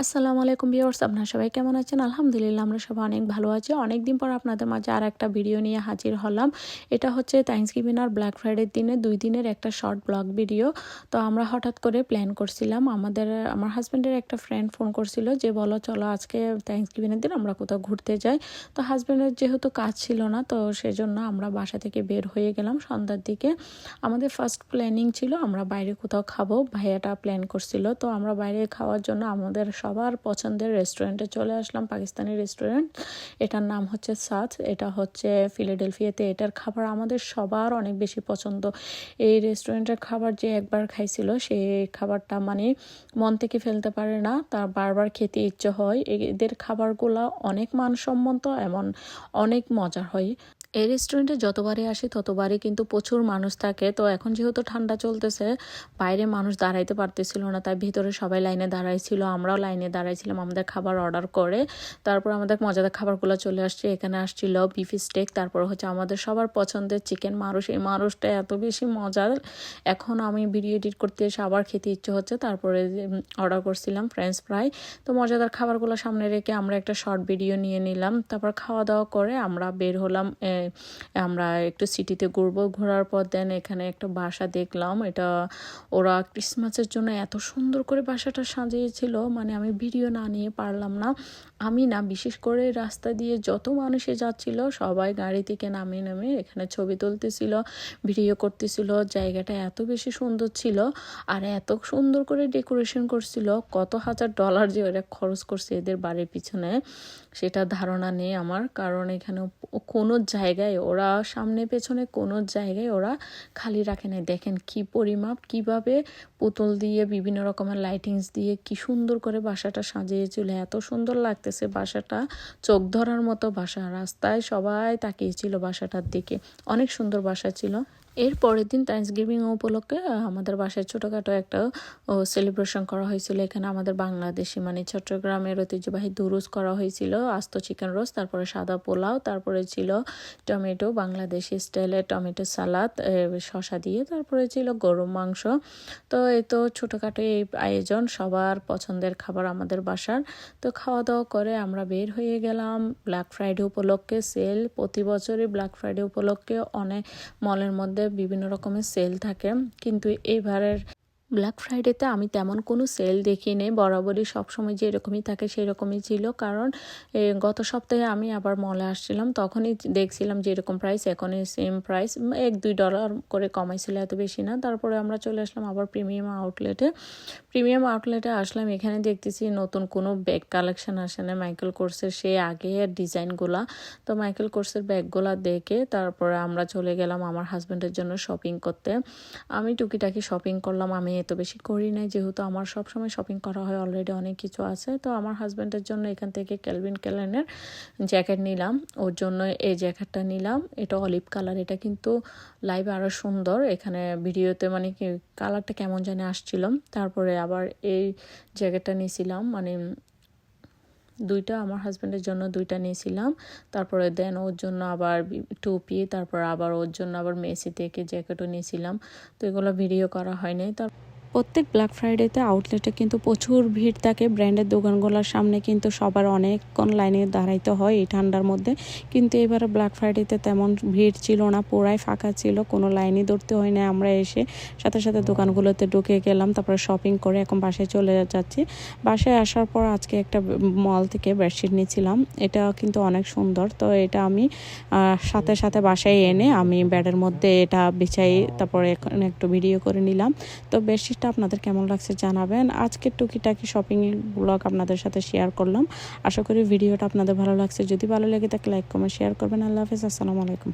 আসসালামু আলাইকুম ভিউয়ার্স, আপনারা সবাই কেমন আছেন? আলহামদুলিল্লাহ আমরা সবাই অনেক ভালো আছি। অনেকদিন পর আপনাদের মাঝে আর একটা ভিডিও নিয়ে হাজির হলাম। এটা হচ্ছে থ্যাঙ্কসগিভিং আর ব্ল্যাক ফ্রাইডের দিনে 2 দিনের একটা শর্ট ব্লগ ভিডিও। তো আমরা হঠাৎ করে প্ল্যান করছিলাম, আমার হাজব্যান্ডের একটা ফ্রেন্ড ফোন করছিল যে বলো চলো আজকে থ্যাঙ্কসগিভিংয়ের দিন আমরা কোথাও ঘুরতে যাই। তো হাজব্যান্ডের যেহেতু কাজ ছিল না, তো সেজন্য আমরা বাসা থেকে বের হয়ে গেলাম সন্ধ্যার দিকে। আমাদের ফার্স্ট প্ল্যানিং ছিল আমরা বাইরে কোথাও খাবো, ভাইয়াটা প্ল্যান করছিল। তো আমরা বাইরে খাওয়ার জন্য আমাদের সবার পছন্দের রেস্টুরেন্টে চলে আসলাম, পাকিস্তানি রেস্টুরেন্ট। এটার নাম হচ্ছে সাথ। এটা হচ্ছে ফিলাডেলফিয়াতে। এটার খাবার আমাদের সবার অনেক বেশি পছন্দ। এই রেস্টুরেন্টের খাবার যে একবার খাইছিল সেই খাবারটা মানে মন থেকে ফেলতে পারে না, তার বারবার খেতে ইচ্ছে হয়। এদের খাবারগুলো অনেক মানসম্মত, এমন অনেক মজার হয়। এই রেস্টুরেন্টে যতবারই আসি ততবারই কিন্তু প্রচুর মানুষ থাকে। তো এখন যেহেতু ঠান্ডা চলতেছে, বাইরে মানুষ দাঁড়াইতে পারতেছিল না, তাই ভিতরে সবাই লাইনে দাঁড়াইছিল, আমরাও লাইনে দাঁড়াইছিলাম আমাদের খাবার অর্ডার করে। তারপর আমাদের মজাদার খাবারগুলো চলে আসছে। এখানে আসছিল বিফ স্টেক, তারপর হচ্ছে আমাদের সবার পছন্দের চিকেন মারুশ। এই মারুশটা এত বেশি মজার, এখন আমি ভিডিও এডিট করতে এসে আবার খেতে ইচ্ছে হচ্ছে। তারপরে অর্ডার করছিলাম ফ্রেঞ্চ ফ্রাই। তো মজাদার খাবারগুলো সামনে রেখে আমরা একটা শর্ট ভিডিও নিয়ে নিলাম। তারপর খাওয়া দাওয়া করে আমরা বের হলাম। আমরা একটু সিটিতে ঘুরবো। ঘোরার পর দেন এখানে একটা বাসা দেখলাম। এটা ওরা ক্রিসমাসের জন্য এত সুন্দর করে বাসাটা সাজিয়েছিল, মানে আমি ভিডিও না নিয়ে পারলাম না। আমি না, বিশেষ করে রাস্তা দিয়ে যত মানুষে যাচ্ছিল সবাই গাড়ি থেকে নামিয়ে নামিয়ে এখানে ছবি তুলতেছিল, ভিডিও করতেছিল। জায়গাটা এত বেশি সুন্দর ছিল আর এত সুন্দর করে ডেকোরেশন করছিল। কত $1000 যে ওরা খরচ করছে এদের বাড়ির পিছনে সেটা ধারণা নেই আমার, কারণ এখানে কোনো জায়গায় ওরা সামনে পেছনে কোনো জায়গায় ওরা খালি রাখে নাই। দেখেন কি পরিমাপ, কিভাবে পুতুল দিয়ে বিভিন্ন রকমের লাইটিংস দিয়ে কি সুন্দর করে বাসাটা সাজিয়েছিল। এত সুন্দর লাগতেছে বাসাটা, চোখ ধরার মতো বাসা। রাস্তায় সবাই তাকিয়েছিল বাসাটার দিকে, অনেক সুন্দর বাসা ছিল। এর পরের দিন থ্যাঙ্কসগিভিং উপলক্ষে আমাদের বাসায় ছোটোখাটো একটা সেলিব্রেশন করা হয়েছিল। এখানে আমাদের বাংলাদেশি মানে চট্টগ্রামের ঐতিহ্যবাহী দুরুস করা হয়েছিল, আস্ত চিকেন রোস্ট, তারপরে সাদা পোলাও, তারপরে ছিল টমেটো বাংলাদেশি স্টাইলের টমেটো সালাদ শসা দিয়ে, তারপরে ছিল গরুর মাংস। তো এই তো ছোটোখাটো এই আয়োজন, সবার পছন্দের খাবার আমাদের বাসার। তো খাওয়া দাওয়া করে আমরা বের হয়ে গেলাম। ব্ল্যাক ফ্রাইডে উপলক্ষে সেল, প্রতি বছরই ব্ল্যাক ফ্রাইডে উপলক্ষে অনেক মলের মধ্যে বিভিন্ন রকমের সেল থাকে, কিন্তু এইবারের ব্ল্যাক ফ্রাইডেতে আমি তেমন কোনো সেল দেখিনি। বরাবরই সবসময় যেরকমই থাকে সেরকমই ছিল, কারণ গত সপ্তাহে আমি আবার মলে আসছিলাম, তখনই দেখছিলাম যেরকম প্রাইস এখনই সেম প্রাইস, $1-2 করে কমাইছিল, এত বেশি না। তারপরে আমরা চলে আসলাম আবার প্রিমিয়াম আউটলেটে আসলাম। এখানে দেখতেছি নতুন কোনো ব্যাগ কালেকশন আসে না, মাইকেল কোর্সের সেই আগের ডিজাইনগুলা। তো মাইকেল কোর্সের ব্যাগগুলা দেখে তারপরে আমরা চলে গেলাম আমার হাজব্যান্ডের জন্য শপিং করতে। আমি টুকিটাকি শপিং করলাম, আমি এত বেশি করি নাই, যেহেতু আমার সবসময় শপিং করা হয়, অলরেডি অনেক কিছু আছে। তো আমার হাজব্যান্ডের জন্য এখান থেকে ক্যালভিন ক্লাইনের জ্যাকেট নিলাম, ওর জন্য এই জ্যাকেটটা নিলাম। এটা অলিভ কালার, এটা কিন্তু লাইভে আরও সুন্দর, এখানে ভিডিওতে মানে কি কালারটা কেমন জানি আসছিল। তারপরে আবার এই জ্যাকেটটা নিয়েছিলাম, মানে দুইটা, আমার হাজব্যান্ডের জন্য দুইটা নিয়েছিলাম। তারপরে দেন ওর জন্য আবার টুপি, তারপর আবার ওর জন্য আবার মেসি থেকে জ্যাকেটও নিয়েছিলাম। তো এগুলো ভিডিও করা হয়নি। প্রত্যেক ব্ল্যাক ফ্রাইডেতে আউটলেটে কিন্তু প্রচুর ভিড় থাকে। ব্র্যান্ডের দোকানগুলোর সামনে কিন্তু সবার অনেকক্ষণ লাইনে দাঁড়াইতে হয় এই ঠান্ডার মধ্যে, কিন্তু এবারে ব্ল্যাক ফ্রাইডেতে তেমন ভিড় ছিল না, পুরাই ফাঁকা ছিল, কোনো লাইনই ধরতে হয় না। আমরা এসে সাথে সাথে দোকানগুলোতে ঢুকে গেলাম, তারপরে শপিং করে এখন বাসায় চলে যাচ্ছি। বাসায় আসার পর আজকে একটা মল থেকে বেডশিট নিয়েছিলাম, এটা কিন্তু অনেক সুন্দর। তো এটা আমি সাথে সাথে বাসায় এনে আমি বেডের মধ্যে এটা বিছাই, তারপরে এখানে একটু ভিডিও করে নিলাম। তো বেডশিটটা আপনাদের কেমন লাগছে জানাবেন। আজকের টুকিটাকি শপিং ব্লগ আপনাদের সাথে শেয়ার করলাম। আশা করি ভিডিওটা আপনাদের ভালো লাগছে। যদি ভালো লেগে থাকে লাইক কমেন্ট শেয়ার করবেন। আল্লাহ হাফেজ, আসসালামু আলাইকুম।